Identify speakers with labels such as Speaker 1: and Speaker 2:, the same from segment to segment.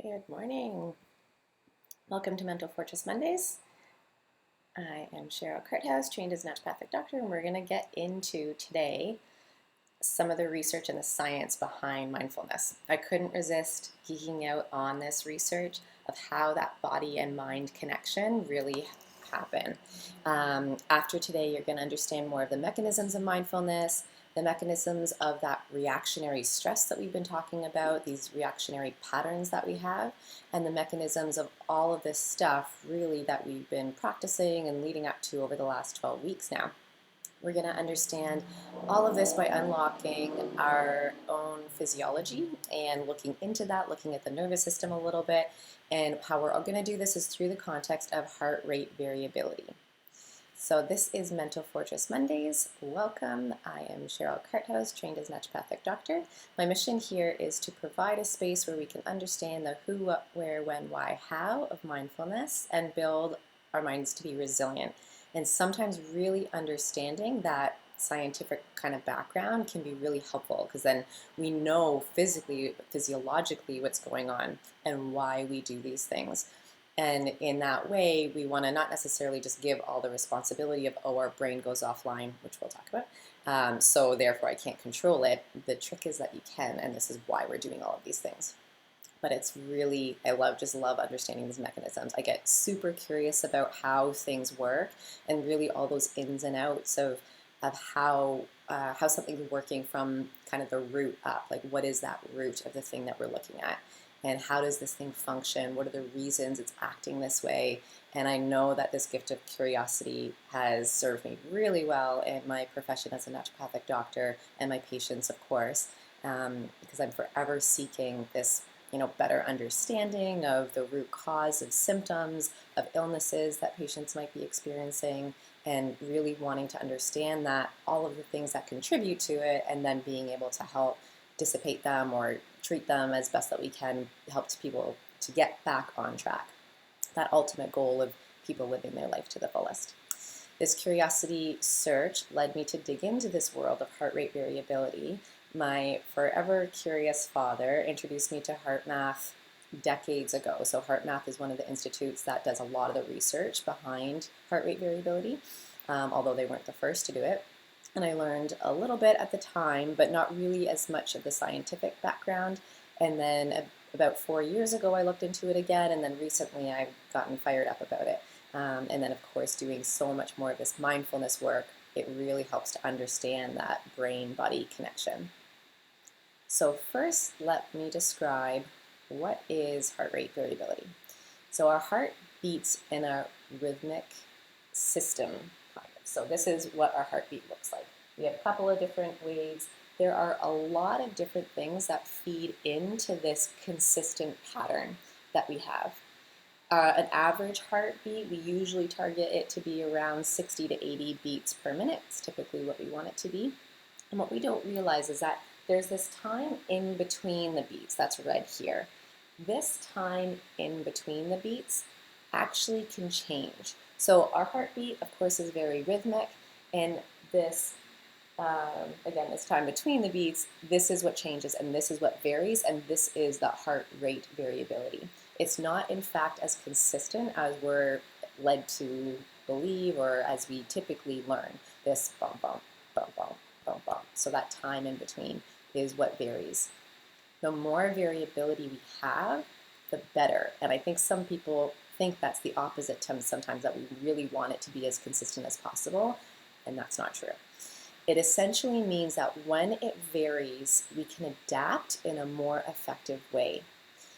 Speaker 1: Good morning. Welcome to Mental Fortress Mondays. I am Cheryl Carthouse, trained as a naturopathic doctor, and we're going to get into today some of the research and the science behind mindfulness. I couldn't resist geeking out on this research of how that body and mind connection really happen. After today, you're going to understand more of the mechanisms of mindfulness, the mechanisms of that reactionary stress that we've been talking about, these reactionary patterns that we have, and the mechanisms of all of this stuff really that we've been practicing and leading up to over the last 12 weeks now. We're going to understand all of this by unlocking our own physiology and looking into that, looking at the nervous system a little bit, and how we're all going to do this is through the context of heart rate variability. So this is Mental Fortress Mondays. Welcome. I am Cheryl Carthouse, trained as a naturopathic doctor. My mission here is to provide a space where we can understand the who, what, where, when, why, how of mindfulness and build our minds to be resilient. And sometimes really understanding that scientific kind of background can be really helpful because then we know physiologically what's going on and why we do these things. And in that way, we want to not necessarily just give all the responsibility of, oh, our brain goes offline, which we'll talk about, so therefore I can't control it. The trick is that you can, and this is why we're doing all of these things. But it's really, I love understanding these mechanisms. I get super curious about how things work and really all those ins and outs of how something's working from kind of the root up. Like, what is that root of the thing that we're looking at? And how does this thing function? What are the reasons it's acting this way? And I know that this gift of curiosity has served me really well in my profession as a naturopathic doctor and my patients, of course, because I'm forever seeking this better understanding of the root cause of symptoms, of illnesses that patients might be experiencing, and really wanting to understand that all of the things that contribute to it, and then being able to help dissipate them or treat them as best that we can, help people to get back on track. That ultimate goal of people living their life to the fullest. This curiosity search led me to dig into this world of heart rate variability. My forever curious father introduced me to HeartMath decades ago. So HeartMath is one of the institutes that does a lot of the research behind heart rate variability, although they weren't the first to do it. And I learned a little bit at the time, but not really as much of the scientific background. And then about 4 years ago, I looked into it again, and then recently I've gotten fired up about it. And then, of course, doing so much more of this mindfulness work, it really helps to understand that brain-body connection. So first, let me describe what is heart rate variability. So our heart beats in a rhythmic system. So this is what our heartbeat looks like. We have a couple of different waves. There are a lot of different things that feed into this consistent pattern that we have. An average heartbeat, we usually target it to be around 60 to 80 beats per minute. It's typically what we want it to be. And what we don't realize is that there's this time in between the beats, that's red here. This time in between the beats actually can change. So our heartbeat, of course, is very rhythmic, and this, again, this time between the beats, this is what changes, and this is what varies, and this is the heart rate variability. It's not, in fact, as consistent as we're led to believe or as we typically learn. This bump, bump, bump, bump, bump, bump. So that time in between is what varies. The more variability we have, the better. And I think some people think that's the opposite sometimes, that we really want it to be as consistent as possible, and that's not true. It essentially means that when it varies, we can adapt in a more effective way.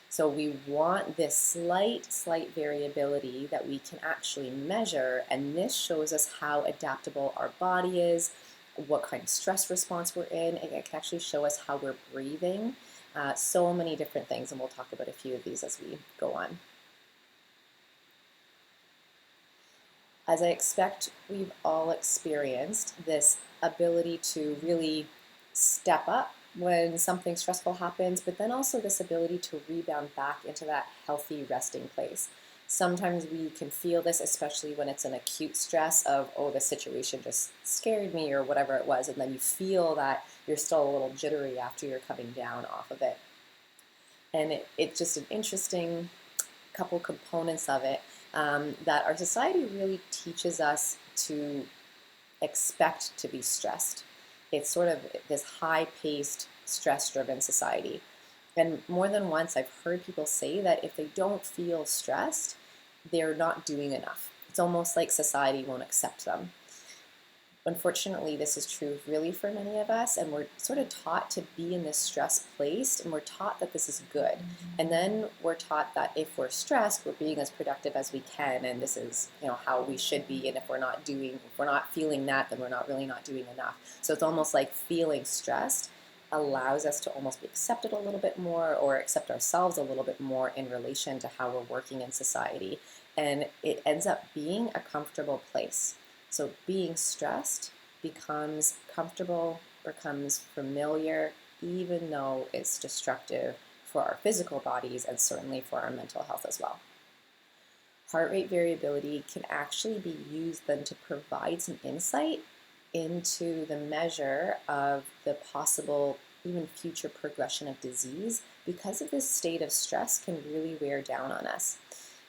Speaker 1: So we want this slight variability that we can actually measure, and this shows us how adaptable our body is, what kind of stress response we're in. It can actually show us how we're breathing. So many different things, and we'll talk about a few of these as we go on. As I expect we've all experienced this ability to really step up when something stressful happens, but then also this ability to rebound back into that healthy resting place. Sometimes we can feel this, especially when it's an acute stress of, oh, the situation just scared me or whatever it was, and then you feel that you're still a little jittery after you're coming down off of it. And it's just an interesting couple components of it that our society really teaches us to expect to be stressed. It's sort of this high-paced, stress-driven society. And more than once, I've heard people say that if they don't feel stressed, they're not doing enough. It's almost like society won't accept them. Unfortunately, this is true really for many of us, and we're sort of taught to be in this stress place, and we're taught that this is good. And then we're taught that if we're stressed, we're being as productive as we can, and this is, how we should be. And if we're not feeling that, then we're not doing enough. So it's almost like feeling stressed allows us to almost be accepted a little bit more, or accept ourselves a little bit more in relation to how we're working in society. And it ends up being a comfortable place. So being stressed becomes comfortable, becomes familiar, even though it's destructive for our physical bodies and certainly for our mental health as well. Heart rate variability can actually be used then to provide some insight into the measure of the possible even future progression of disease, because of this state of stress can really wear down on us.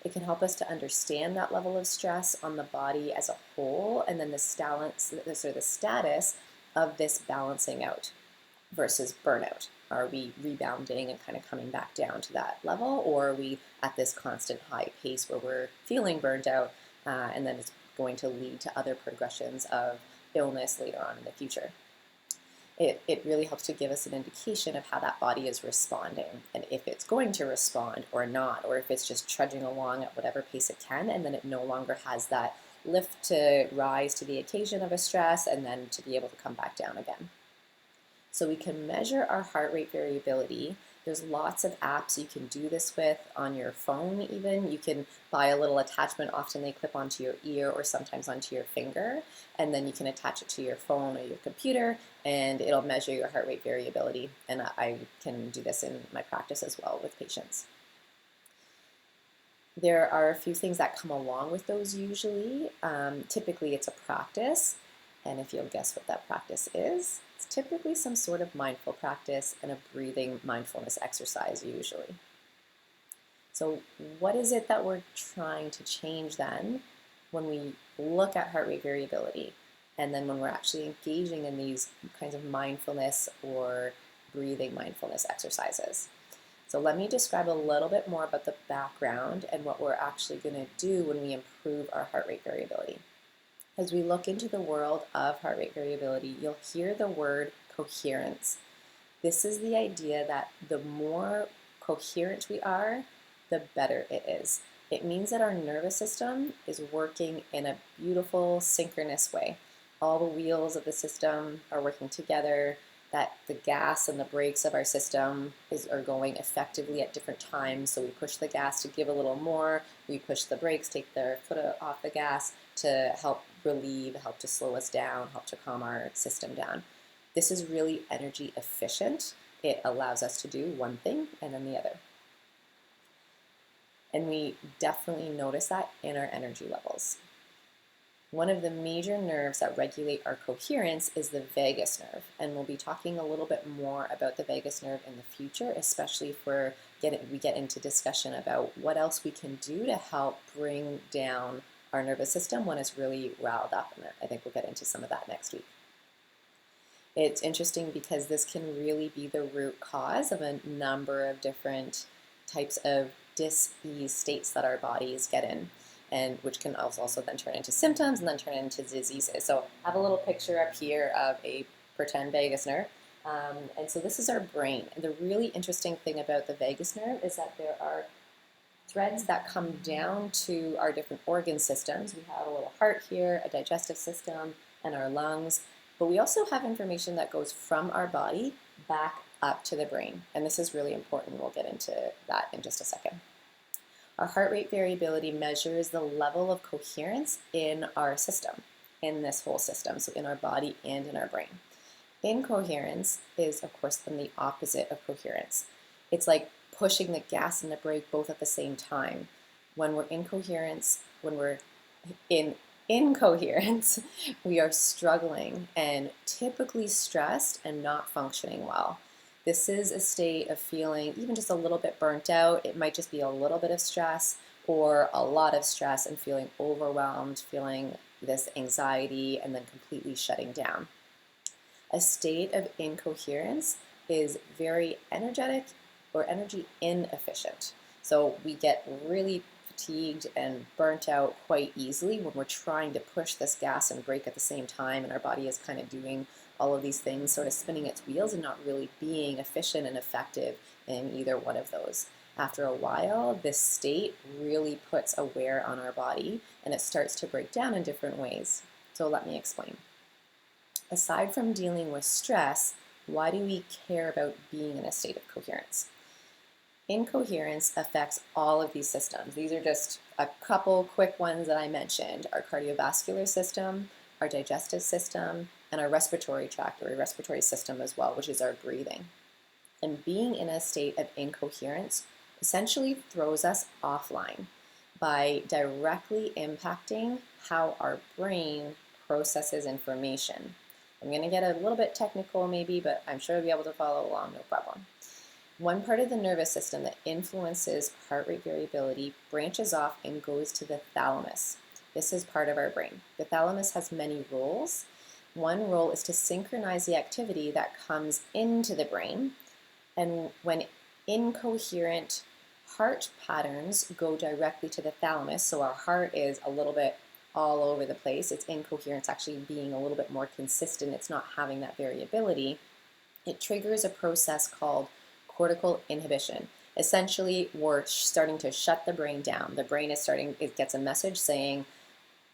Speaker 1: It can help us to understand that level of stress on the body as a whole, and then the status of this balancing out versus burnout. Are we rebounding and kind of coming back down to that level, or are we at this constant high pace where we're feeling burnt out, and then it's going to lead to other progressions of illness later on in the future? It really helps to give us an indication of how that body is responding, and if it's going to respond or not, or if it's just trudging along at whatever pace it can, and then it no longer has that lift to rise to the occasion of a stress and then to be able to come back down again. So we can measure our heart rate variability. There's lots of apps you can do this with on your phone even. You can buy a little attachment. Often they clip onto your ear or sometimes onto your finger, and then you can attach it to your phone or your computer, and it'll measure your heart rate variability. And I can do this in my practice as well with patients. There are a few things that come along with those usually. Typically it's a practice, and if you'll guess what that practice is, it's typically some sort of mindful practice and a breathing mindfulness exercise usually. So what is it that we're trying to change then when we look at heart rate variability, and then when we're actually engaging in these kinds of mindfulness or breathing mindfulness exercises? So let me describe a little bit more about the background and what we're actually going to do when we improve our heart rate variability. As we look into the world of heart rate variability, you'll hear the word coherence. This is the idea that the more coherent we are, the better it is. It means that our nervous system is working in a beautiful, synchronous way. All the wheels of the system are working together, that the gas and the brakes of our system are going effectively at different times. So we push the gas to give a little more, we push the brakes, take their foot off the gas to help relieve, help to slow us down, help to calm our system down. This is really energy efficient. It allows us to do one thing and then the other. And we definitely notice that in our energy levels. One of the major nerves that regulate our coherence is the vagus nerve, and we'll be talking a little bit more about the vagus nerve in the future, especially if we get into discussion about what else we can do to help bring down our nervous system when it's really riled up, and I think we'll get into some of that next week. It's interesting because this can really be the root cause of a number of different types of dis-ease states that our bodies get in, and which can also then turn into symptoms and then turn into diseases. So I have a little picture up here of a pretend vagus nerve. And so this is our brain. And the really interesting thing about the vagus nerve is that there are threads that come down to our different organ systems. We have a little heart here, a digestive system, and our lungs. But we also have information that goes from our body back up to the brain. And this is really important. We'll get into that in just a second. Our heart rate variability measures the level of coherence in our system, in this whole system, so in our body and in our brain. Incoherence is, of course, then the opposite of coherence. It's like pushing the gas and the brake both at the same time. When we're in coherence, when we're in incoherence, we are struggling and typically stressed and not functioning well. This is a state of feeling even just a little bit burnt out. It might just be a little bit of stress or a lot of stress and feeling overwhelmed, feeling this anxiety, and then completely shutting down. A state of incoherence is very energetic or energy inefficient. So we get really fatigued and burnt out quite easily when we're trying to push this gas and brake at the same time, and our body is kind of doing all of these things, sort of spinning its wheels and not really being efficient and effective in either one of those. After a while, this state really puts a wear on our body and it starts to break down in different ways. So let me explain. Aside from dealing with stress, why do we care about being in a state of coherence? Incoherence affects all of these systems. These are just a couple quick ones that I mentioned: our cardiovascular system, our digestive system, and our respiratory tract or respiratory system as well, which is our breathing. And being in a state of incoherence essentially throws us offline by directly impacting how our brain processes information. I'm going to get a little bit technical maybe, but I'm sure you'll be able to follow along, no problem. One part of the nervous system that influences heart rate variability branches off and goes to the thalamus. This is part of our brain. The thalamus has many roles. One role is to synchronize the activity that comes into the brain, and when incoherent heart patterns go directly to the thalamus, so our heart is a little bit all over the place, it's incoherence actually being a little bit more consistent, it's not having that variability, it triggers a process called cortical inhibition. Essentially, we're starting to shut the brain down. The brain is starting, it gets a message saying,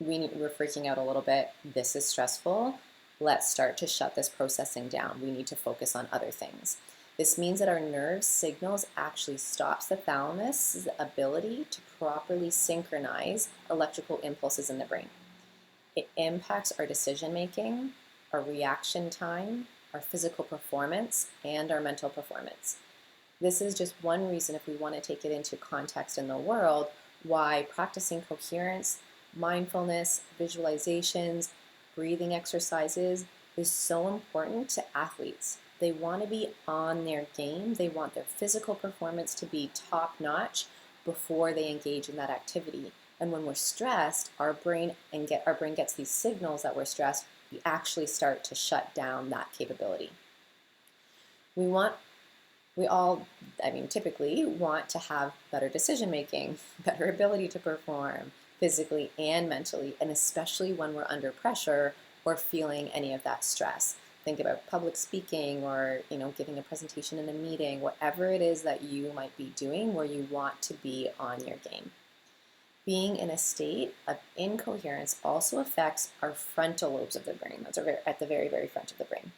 Speaker 1: we're freaking out a little bit, this is stressful, let's start to shut this processing down. We need to focus on other things. This means that our nerve signals actually stops the thalamus's ability to properly synchronize electrical impulses in the brain. It impacts our decision making, our reaction time, our physical performance, and our mental performance. This is just one reason, if we want to take it into context in the world, why practicing coherence, mindfulness, visualizations, breathing exercises is so important to athletes. They want to be on their game. They want their physical performance to be top-notch before they engage in that activity. And when we're stressed, our brain gets these signals that we're stressed. We actually start to shut down that capability. Typically want to have better decision making, better ability to perform physically and mentally, and especially when we're under pressure or feeling any of that stress. Think about public speaking or giving a presentation in a meeting, whatever it is that you might be doing where you want to be on your game. Being in a state of incoherence also affects our frontal lobes of the brain. Those are at the very, very front of the brain.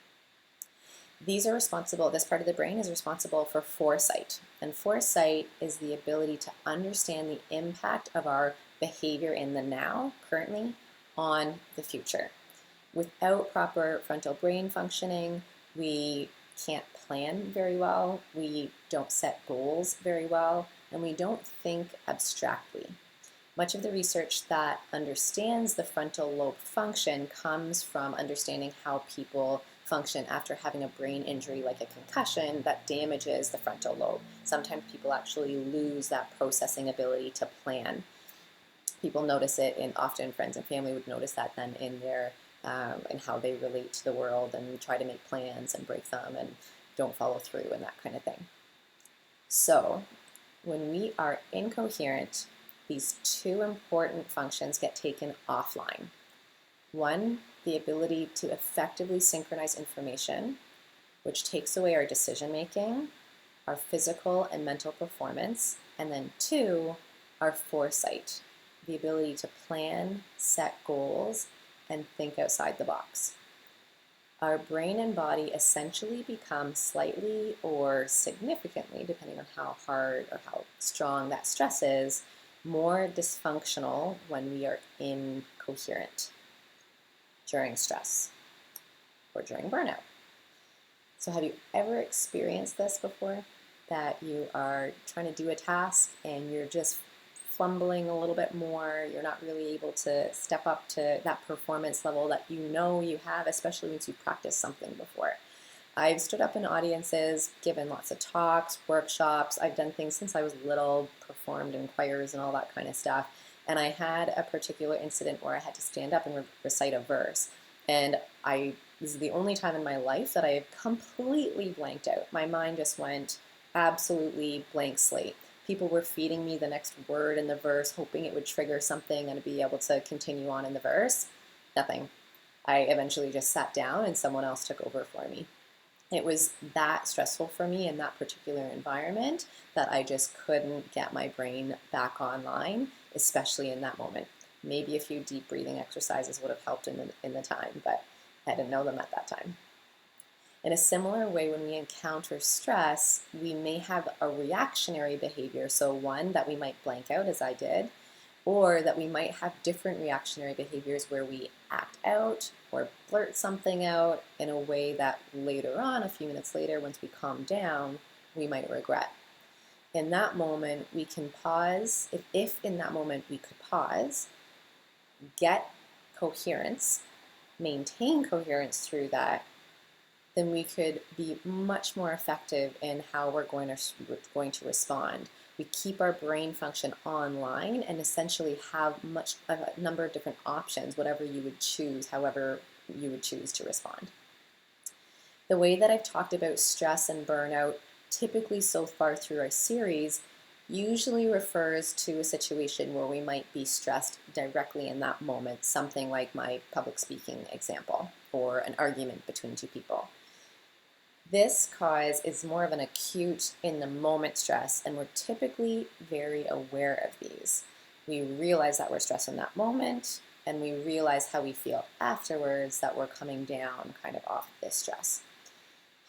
Speaker 1: This part of the brain is responsible for foresight. And foresight is the ability to understand the impact of our behavior in the now, currently, on the future. Without proper frontal brain functioning, we can't plan very well, we don't set goals very well, and we don't think abstractly. Much of the research that understands the frontal lobe function comes from understanding how people function after having a brain injury like a concussion that damages the frontal lobe. Sometimes people actually lose that processing ability to plan. People notice it, and often friends and family would notice that then in their and how they relate to the world and try to make plans and break them and don't follow through and that kind of thing. So when we are incoherent, these two important functions get taken offline. One, the ability to effectively synchronize information, which takes away our decision making, our physical and mental performance, and then two, our foresight, the ability to plan, set goals, and think outside the box. Our brain and body essentially become slightly or significantly, depending on how hard or how strong that stress is, more dysfunctional when we are incoherent during stress or during burnout. So have you ever experienced this before? That you are trying to do a task and you're just fumbling a little bit more, you're not really able to step up to that performance level that you have, especially once you practice something before. I've stood up in audiences, given lots of talks, workshops. I've done things since I was little, performed in choirs and all that kind of stuff. And I had a particular incident where I had to stand up and recite a verse. And this is the only time in my life that I have completely blanked out. My mind just went absolutely blank slate. People were feeding me the next word in the verse, hoping it would trigger something and be able to continue on in the verse. Nothing. I eventually just sat down and someone else took over for me. It was that stressful for me in that particular environment that I just couldn't get my brain back online, especially in that moment. Maybe a few deep breathing exercises would have helped in the time, but I didn't know them at that time. In a similar way, when we encounter stress, we may have a reactionary behavior, so one that we might blank out, as I did, or that we might have different reactionary behaviors where we act out or blurt something out in a way that later on, a few minutes later, once we calm down, we might regret. In that moment, we can pause. If in that moment we could pause, get coherence, maintain coherence through that, then we could be much more effective in how we're going to respond. We keep our brain function online and essentially have a number of different options, whatever you would choose, however you would choose to respond. The way that I've talked about stress and burnout, typically so far through our series, usually refers to a situation where we might be stressed directly in that moment, something like my public speaking example or an argument between two people. This cause is more of an acute in the moment stress, and we're typically very aware of these. We realize that we're stressed in that moment, and we realize how we feel afterwards, that we're coming down kind of off this stress.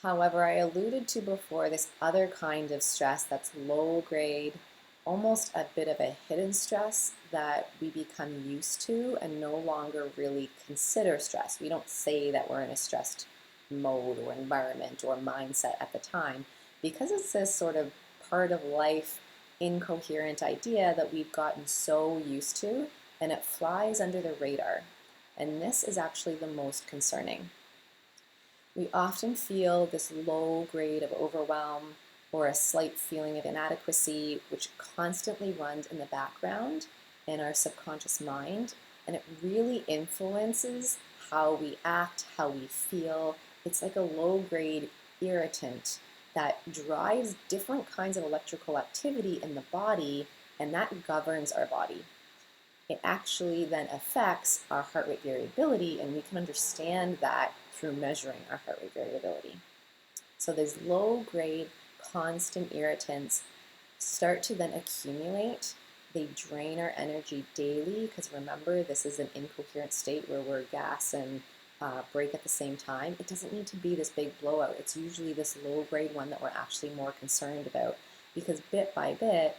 Speaker 1: However, I alluded to before this other kind of stress that's low grade, almost a bit of a hidden stress that we become used to and no longer really consider stress. We don't say that we're in a stressed mode or environment or mindset at the time because it's this sort of part of life incoherent idea that we've gotten so used to, and it flies under the radar. And this is actually the most concerning. We often feel this low grade of overwhelm or a slight feeling of inadequacy, which constantly runs in the background in our subconscious mind, and it really influences how we act, how we feel. It's like a low-grade irritant that drives different kinds of electrical activity in the body, and that governs our body. It actually then affects our heart rate variability, and we can understand that through measuring our heart rate variability. So these low-grade, constant irritants start to then accumulate. They drain our energy daily, because remember, this is an incoherent state where we're gas and break at the same time. It doesn't need to be this big blowout. It's usually this low-grade one that we're actually more concerned about, because bit by bit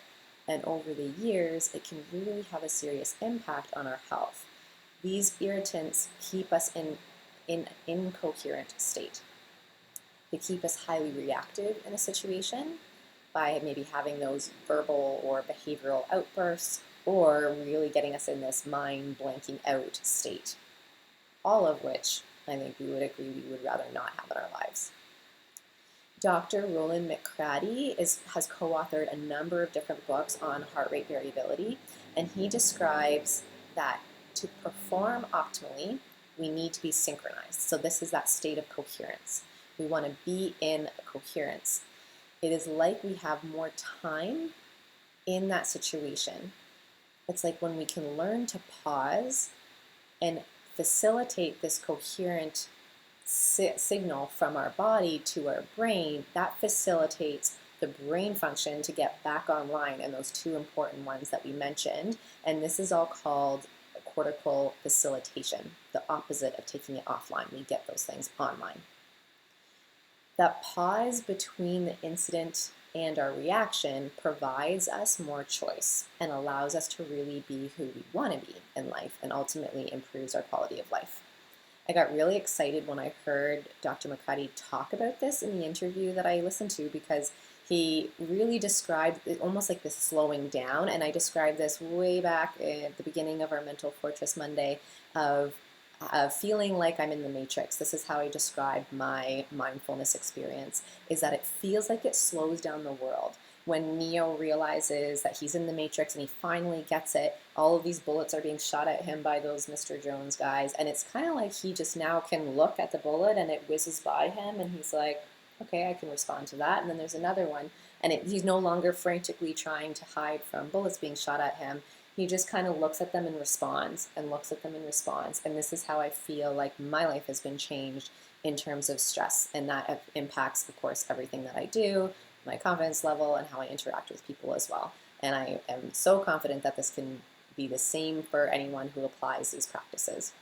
Speaker 1: and over the years, it can really have a serious impact on our health. These irritants keep us in an incoherent state. They keep us highly reactive in a situation by maybe having those verbal or behavioral outbursts, or really getting us in this mind blanking out state. All of which I think we would agree we would rather not have in our lives. Dr. Roland McCratty has co-authored a number of different books on heart rate variability, and he describes that to perform optimally, we need to be synchronized. So this is that state of coherence. We want to be in coherence. It is like we have more time in that situation. It's like when we can learn to pause and facilitate this coherent signal from our body to our brain, that facilitates the brain function to get back online, and those two important ones that we mentioned. And this is all called cortical facilitation, the opposite of taking it offline. We get those things online. That pause between the incident and our reaction provides us more choice and allows us to really be who we want to be in life, and ultimately improves our quality of life. I got really excited when I heard Dr. McCratty talk about this in the interview that I listened to, because he really described it almost like this slowing down, and I described this way back at the beginning of our Mental Fortress Monday of feeling like I'm in the matrix. This is how I describe my mindfulness experience, is that it feels like it slows down the world. When Neo realizes that he's in the matrix and he finally gets it, all of these bullets are being shot at him by those Mr. Jones guys, and it's kind of like he just now can look at the bullet and it whizzes by him and he's like, okay, I can respond to that. And then there's another one, and he's no longer frantically trying to hide from bullets being shot at him. He just kind of looks at them and responds, and looks at them and responds. And this is how I feel like my life has been changed in terms of stress. And that impacts, of course, everything that I do, my confidence level, and how I interact with people as well. And I am so confident that this can be the same for anyone who applies these practices.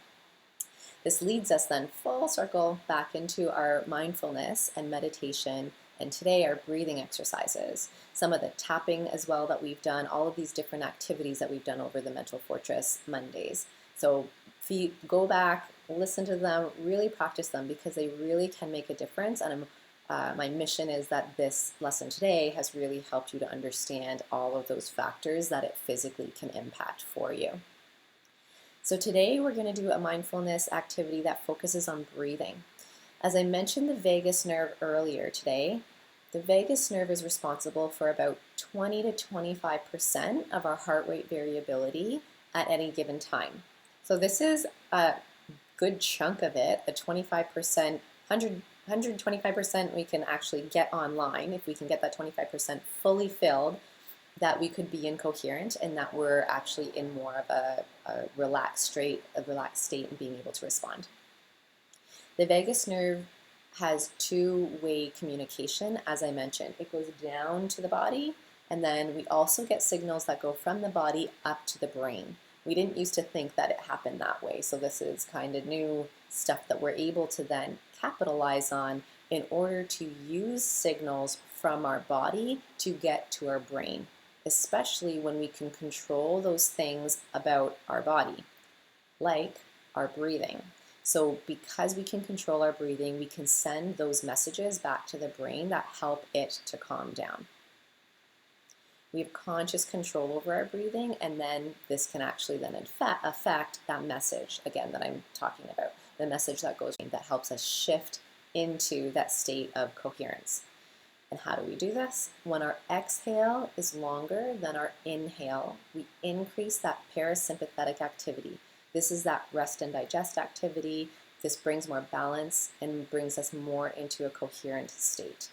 Speaker 1: This leads us then full circle back into our mindfulness and meditation, and today our breathing exercises, some of the tapping as well that we've done, all of these different activities that we've done over the Mental Fortress Mondays. So if you go back, listen to them, really practice them, because they really can make a difference. And my mission is that this lesson today has really helped you to understand all of those factors that it physically can impact for you. So today we're going to do a mindfulness activity that focuses on breathing. As I mentioned the vagus nerve earlier today, the vagus nerve is responsible for about 20 to 25% of our heart rate variability at any given time. So this is a good chunk of it, a 25%, 125% we can actually get online. If we can get that 25% fully filled, that we could be in coherent, and that we're actually in more of a relaxed state and being able to respond. The vagus nerve has two-way communication, as I mentioned. It goes down to the body, and then we also get signals that go from the body up to the brain. We didn't used to think that it happened that way, so this is kind of new stuff that we're able to then capitalize on in order to use signals from our body to get to our brain, especially when we can control those things about our body, like our breathing. So because we can control our breathing, we can send those messages back to the brain that help it to calm down. We have conscious control over our breathing, and then this can actually then affect that message, again, that I'm talking about, the message that goes, that helps us shift into that state of coherence. And how do we do this? When our exhale is longer than our inhale, we increase that parasympathetic activity. This is that rest and digest activity. This brings more balance and brings us more into a coherent state.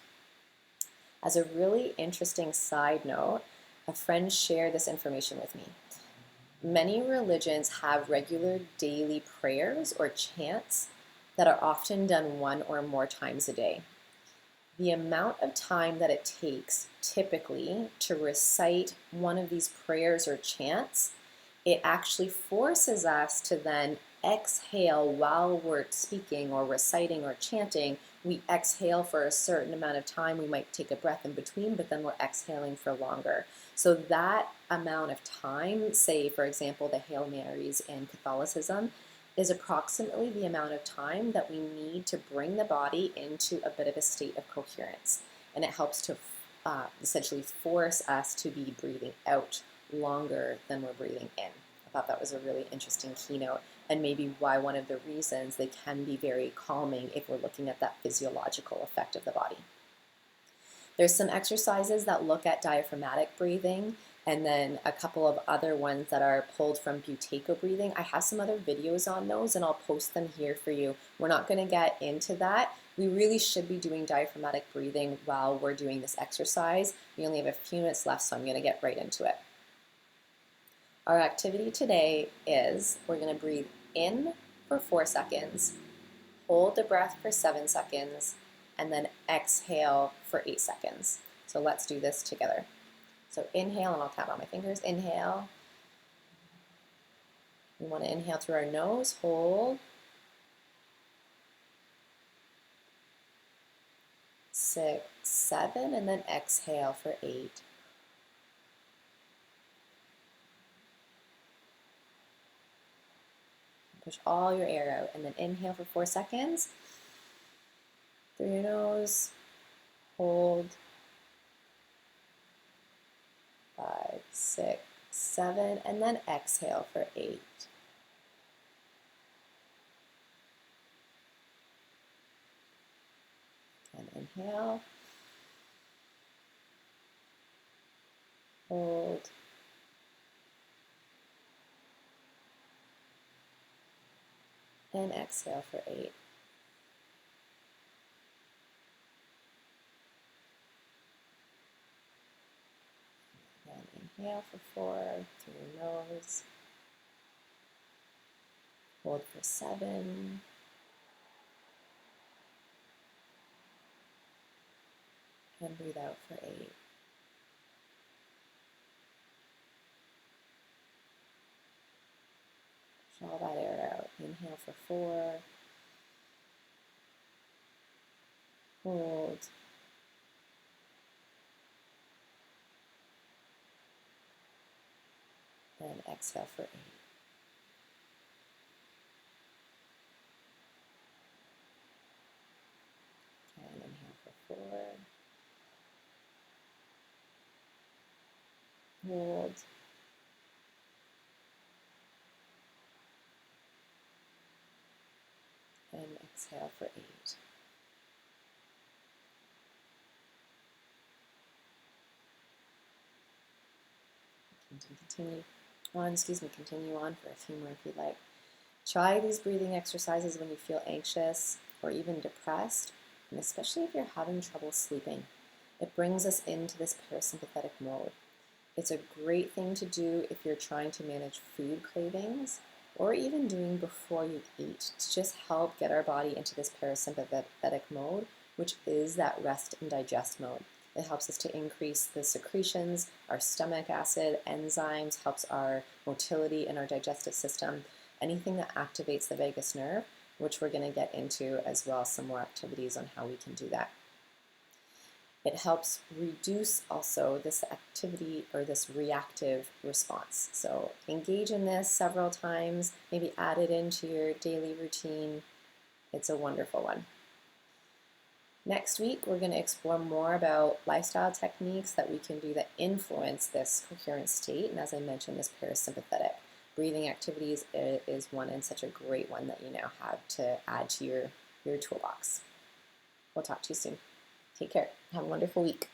Speaker 1: As a really interesting side note, a friend shared this information with me. Many religions have regular daily prayers or chants that are often done one or more times a day. The amount of time that it takes typically to recite one of these prayers or chants, it actually forces us to then exhale while we're speaking or reciting or chanting. We exhale for a certain amount of time. We might take a breath in between, but then we're exhaling for longer. So that amount of time, say for example the Hail Marys in Catholicism, is approximately the amount of time that we need to bring the body into a bit of a state of coherence. And it helps to essentially force us to be breathing out longer than we're breathing in. I thought that was a really interesting keynote, and maybe why one of the reasons they can be very calming if we're looking at that physiological effect of the body. There's some exercises that look at diaphragmatic breathing, and then a couple of other ones that are pulled from Buteyko breathing. I have some other videos on those, and I'll post them here for you. We're not going to get into that. We really should be doing diaphragmatic breathing while we're doing this exercise. We only have a few minutes left, so I'm going to get right into it. Our activity today is we're going to breathe in for 4 seconds, hold the breath for 7 seconds, and then exhale for 8 seconds. So let's do this together. So inhale, and I'll count on my fingers. Inhale. We want to inhale through our nose, hold. 6, 7, and then exhale for 8. Push all your air out, and then inhale for 4 seconds. Through your nose, hold. 5, 6, 7, and then exhale for 8. Inhale. Hold. And exhale for 8. And inhale for 4 through your nose. Hold for 7. And breathe out for 8. Push all that air out. Inhale for 4. Hold. And exhale for 8. And inhale for 4. Hold. And exhale for 8. Continue on for a few more if you'd like. Try these breathing exercises when you feel anxious or even depressed, and especially if you're having trouble sleeping. It brings us into this parasympathetic mode. It's a great thing to do if you're trying to manage food cravings or even doing before you eat to just help get our body into this parasympathetic mode, which is that rest and digest mode. It helps us to increase the secretions, our stomach acid, enzymes, helps our motility in our digestive system, anything that activates the vagus nerve, which we're going to get into as well, some more activities on how we can do that. It helps reduce also this activity or this reactive response. So engage in this several times, maybe add it into your daily routine. It's a wonderful one. Next week, we're going to explore more about lifestyle techniques that we can do that influence this coherent state. And as I mentioned, this parasympathetic breathing activities is one, and such a great one that you now have to add to your toolbox. We'll talk to you soon. Take care. Have a wonderful week.